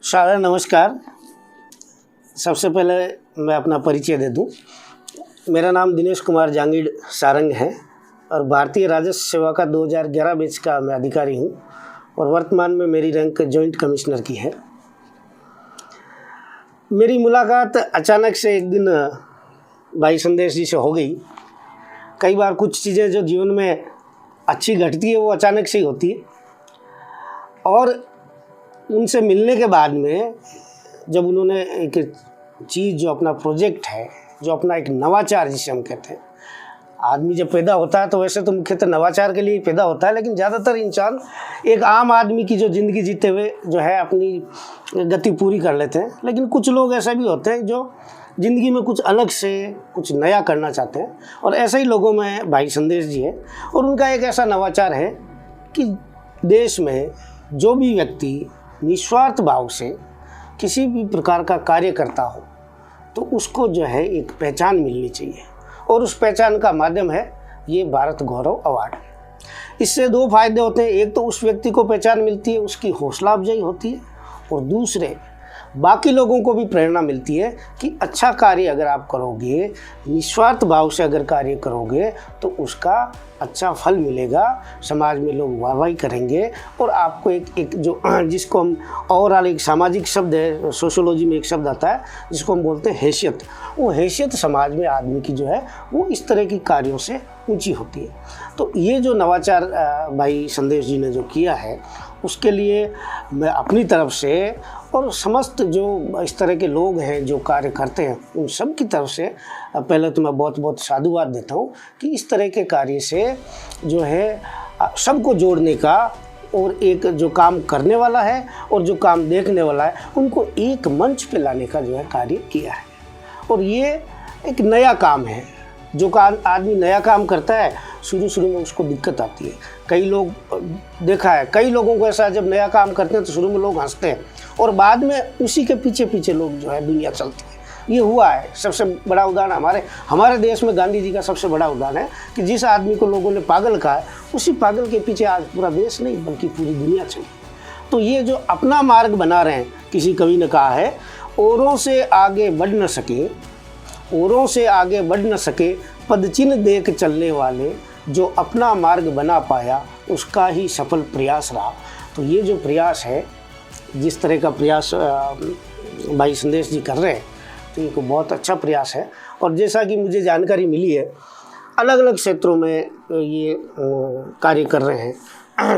सारा नमस्कार। सबसे पहले मैं अपना परिचय दे दूं। मेरा नाम दिनेश कुमार जांगीड़ सारंग है और भारतीय राजस्व सेवा का 2011 बैच का मैं अधिकारी हूं और वर्तमान में मेरी रैंक जॉइंट कमिश्नर की है। मेरी मुलाकात अचानक से एक दिन भाई संदेश जी से हो गई। कई बार कुछ चीज़ें जो जीवन में अच्छी घटती है वो अचानक से ही होती है और उनसे मिलने के बाद में जब उन्होंने एक चीज़ जो अपना प्रोजेक्ट है, जो अपना एक नवाचार जिसे हम कहते हैं, आदमी जब पैदा होता है तो वैसे तो मुख्यतः नवाचार के लिए पैदा होता है, लेकिन ज़्यादातर इंसान एक आम आदमी की जो ज़िंदगी जीते हुए जो है अपनी गति पूरी कर लेते हैं। लेकिन कुछ लोग ऐसे भी होते हैं जो ज़िंदगी में कुछ अलग से कुछ नया करना चाहते हैं और ऐसे ही लोगों में भाई संदेश जी है। और उनका एक ऐसा नवाचार है कि देश में जो भी व्यक्ति निस्वार्थ भाव से किसी भी प्रकार का कार्य करता हो तो उसको जो है एक पहचान मिलनी चाहिए और उस पहचान का माध्यम है ये भारत गौरव अवार्ड। इससे दो फायदे होते हैं। एक तो उस व्यक्ति को पहचान मिलती है, उसकी हौसला अफजाई होती है और दूसरे बाकी लोगों को भी प्रेरणा मिलती है कि अच्छा कार्य अगर आप करोगे, निस्वार्थ भाव से अगर कार्य करोगे तो उसका अच्छा फल मिलेगा, समाज में लोग वाहवाही करेंगे और आपको एक जो जिसको हम ओवरऑल एक सामाजिक शब्द है, सोशियोलॉजी में एक शब्द आता है जिसको हम बोलते हैं हैसियत। वो हैसियत समाज में आदमी की जो है वो इस तरह की कार्यों से ऊंची होती है। तो ये जो नवाचार भाई संदेश जी ने जो किया है उसके लिए मैं अपनी तरफ से और समस्त जो इस तरह के लोग हैं जो कार्य करते हैं उन सब की तरफ से पहले तो मैं बहुत बहुत साधुवाद देता हूँ कि इस तरह के कार्य से जो है सबको जोड़ने का और एक जो काम करने वाला है और जो काम देखने वाला है उनको एक मंच पे लाने का जो है कार्य किया है। और ये एक नया काम है। जो आदमी नया काम करता है शुरू में उसको दिक्कत आती है। कई लोग देखा है, कई लोगों को ऐसा जब नया काम करते हैं तो शुरू में लोग हंसते हैं और बाद में उसी के पीछे लोग जो है दुनिया चलती है। ये हुआ है। सबसे बड़ा उदाहरण हमारे देश में गांधी जी का सबसे बड़ा उदाहरण है कि जिस आदमी को लोगों ने पागल कहा है उसी पागल के पीछे आज पूरा देश नहीं बल्कि पूरी दुनिया चली। तो ये जो अपना मार्ग बना रहे हैं, किसी कवि ने कहा है, औरों से आगे बढ़ न सके पदचिन्ह देख चलने वाले, जो अपना मार्ग बना पाया उसका ही सफल प्रयास रहा। तो ये जो प्रयास है, जिस तरह का प्रयास भाई संदेश जी कर रहे हैं तो ये को बहुत अच्छा प्रयास है। और जैसा कि मुझे जानकारी मिली है अलग अलग क्षेत्रों में ये कार्य कर रहे हैं।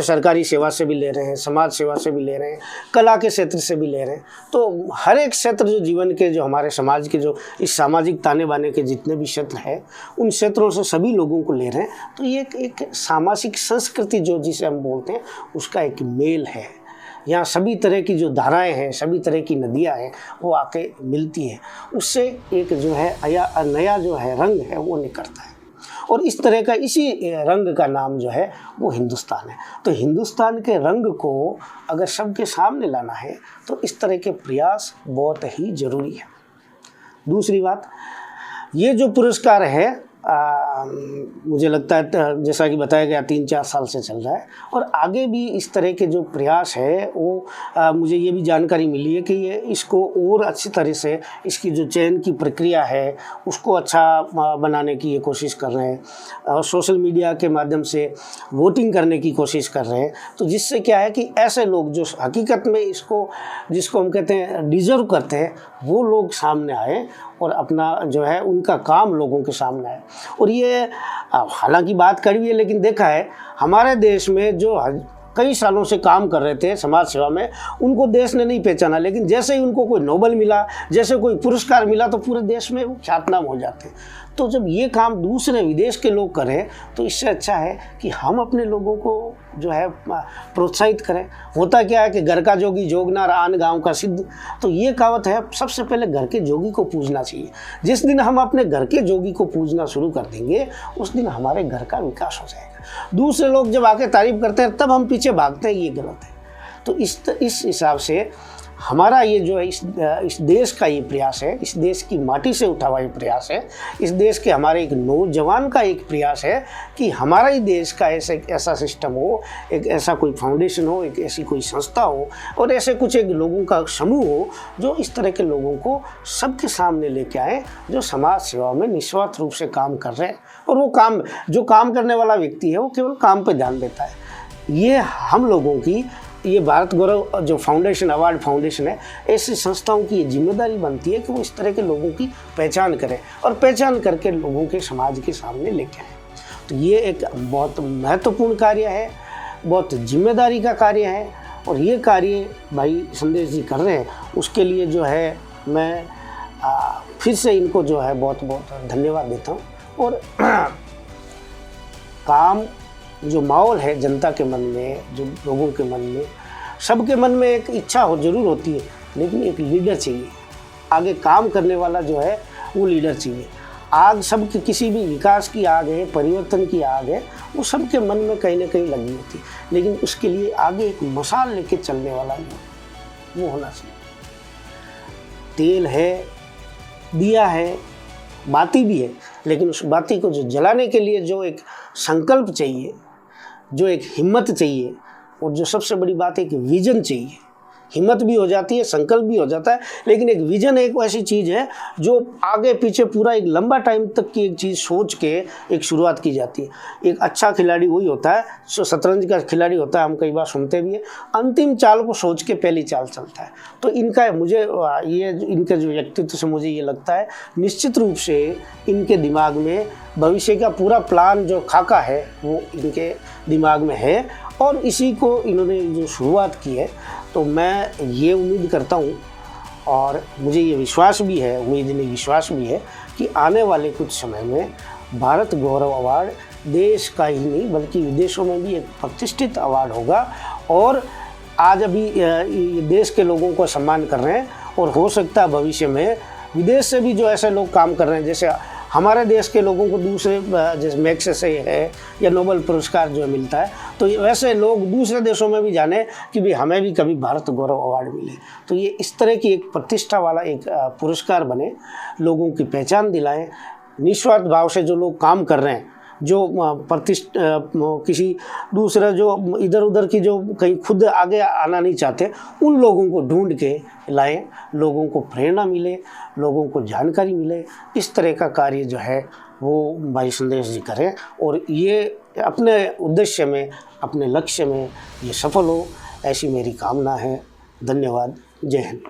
सरकारी सेवा से भी ले रहे हैं, समाज सेवा से भी ले रहे हैं, कला के क्षेत्र से भी ले रहे हैं। तो हर एक क्षेत्र जो जीवन के जो हमारे समाज के जो इस सामाजिक ताने बाने के जितने भी क्षेत्र हैं उन क्षेत्रों से सभी लोगों को ले रहे हैं। तो ये एक सामाजिक संस्कृति जो जिसे हम बोलते हैं उसका एक मेल है। यहाँ सभी तरह की जो धाराएं हैं, सभी तरह की नदियाँ हैं वो आके मिलती हैं। उससे एक जो है नया जो है रंग है वो निकलता है और इस तरह का इसी रंग का नाम जो है वो हिंदुस्तान है। तो हिंदुस्तान के रंग को अगर सबके सामने लाना है तो इस तरह के प्रयास बहुत ही ज़रूरी है। दूसरी बात, ये जो पुरस्कार है मुझे लगता है जैसा कि बताया गया 3-4 साल से चल रहा है और आगे भी इस तरह के जो प्रयास है वो मुझे ये भी जानकारी मिली है कि ये इसको और अच्छी तरह से इसकी जो चयन की प्रक्रिया है उसको अच्छा बनाने की ये कोशिश कर रहे हैं और सोशल मीडिया के माध्यम से वोटिंग करने की कोशिश कर रहे हैं। तो जिससे क्या है कि ऐसे लोग जो हकीकत में इसको जिसको हम कहते हैं डिज़र्व करते हैं वो लोग सामने आए और अपना जो है उनका काम लोगों के सामने आए। और ये हालांकि बात कड़वी है लेकिन देखा है हमारे देश में जो कई सालों से काम कर रहे थे समाज सेवा में उनको देश ने नहीं पहचाना, लेकिन जैसे ही उनको कोई नोबेल मिला, जैसे कोई पुरस्कार मिला तो पूरे देश में वो ख्यातनाम हो जाते हैं। तो जब ये काम दूसरे विदेश के लोग करें तो इससे अच्छा है कि हम अपने लोगों को जो है प्रोत्साहित करें। होता क्या है कि घर का जोगी जोगना आन गाँव का सिद्ध। तो ये कहावत है, सबसे पहले घर के जोगी को पूजना चाहिए। जिस दिन हम अपने घर के जोगी को पूजना शुरू कर देंगे उस दिन हमारे घर का विकास हो जाएगा। दूसरे लोग जब आके तारीफ करते हैं तब हम पीछे भागते हैं, ये गलत है। तो इस हिसाब से हमारा ये जो है इस देश का ये प्रयास है, इस देश की माटी से उठा हुआ ये प्रयास है, इस देश के हमारे एक नौजवान का एक प्रयास है कि हमारा ही देश का ऐसा सिस्टम हो, एक ऐसा कोई फाउंडेशन हो, एक ऐसी कोई संस्था हो और ऐसे कुछ एक लोगों का समूह हो जो इस तरह के लोगों को सबके सामने लेके आए, जो समाज सेवा में निस्वार्थ रूप से काम कर रहे हैं। और वो काम, जो काम करने वाला व्यक्ति है वो केवल काम पे ध्यान देता है। ये हम लोगों की, ये भारत गौरव जो फाउंडेशन, अवार्ड फाउंडेशन है, ऐसी संस्थाओं की ये जिम्मेदारी बनती है कि वो इस तरह के लोगों की पहचान करें और पहचान करके लोगों के समाज के सामने लेके आए। तो ये एक बहुत महत्वपूर्ण कार्य है, बहुत जिम्मेदारी का कार्य है और ये कार्य भाई संदेश जी कर रहे हैं, उसके लिए जो है मैं फिर से इनको जो है बहुत बहुत धन्यवाद देता हूँ। और काम, जो माहौल है जनता के मन में, जो लोगों के मन में, सबके मन में एक इच्छा हो जरूर होती है, लेकिन एक लीडर चाहिए आगे काम करने वाला, जो है वो लीडर चाहिए। आग सबके, किसी भी विकास की आग है, परिवर्तन की आग है, वो सबके मन में कहीं ना कहीं लगी होती है, लेकिन उसके लिए आगे एक मशाल लेके चलने वाला वो होना चाहिए। तेल है, दिया है, बाती भी है, लेकिन उस बाती को जो जलाने के लिए जो एक संकल्प चाहिए, जो एक हिम्मत चाहिए, और जो सबसे बड़ी बात है कि विजन चाहिए। हिम्मत भी हो जाती है, संकल्प भी हो जाता है, लेकिन एक विजन एक ऐसी चीज़ है जो आगे पीछे पूरा एक लंबा टाइम तक की एक चीज़ सोच के एक शुरुआत की जाती है। एक अच्छा खिलाड़ी वही होता है जो शतरंज का खिलाड़ी होता है, हम कई बार सुनते भी हैं, अंतिम चाल को सोच के पहली चाल चलता है। तो इनका, मुझे ये इनके जो व्यक्तित्व से मुझे ये लगता है निश्चित रूप से इनके दिमाग में भविष्य का पूरा प्लान जो खाका है वो इनके दिमाग में है और इसी को इन्होंने जो शुरुआत की है। तो मैं ये उम्मीद करता हूँ और मुझे ये विश्वास भी है, उम्मीद नहीं विश्वास भी है कि आने वाले कुछ समय में भारत गौरव अवार्ड देश का ही नहीं बल्कि विदेशों में भी एक प्रतिष्ठित अवार्ड होगा। और आज अभी देश के लोगों को सम्मान कर रहे हैं और हो सकता है भविष्य में विदेश से भी जो ऐसे लोग काम कर रहे हैं, जैसे हमारे देश के लोगों को दूसरे, जैसे मैग्सेसे है या नोबेल पुरस्कार जो मिलता है, तो वैसे लोग दूसरे देशों में भी जाने कि भाई हमें भी कभी भारत गौरव अवार्ड मिले। तो ये इस तरह की एक प्रतिष्ठा वाला एक पुरस्कार बने, लोगों की पहचान दिलाएं, निस्वार्थ भाव से जो लोग काम कर रहे हैं, जो किसी दूसरा, जो इधर उधर की, जो कहीं खुद आगे आना नहीं चाहते, उन लोगों को ढूंढ के लाएं, लोगों को प्रेरणा मिले, लोगों को जानकारी मिले। इस तरह का कार्य जो है वो भाई संदेश जी करें और ये अपने उद्देश्य में, अपने लक्ष्य में ये सफल हो, ऐसी मेरी कामना है। धन्यवाद। जय हिंद।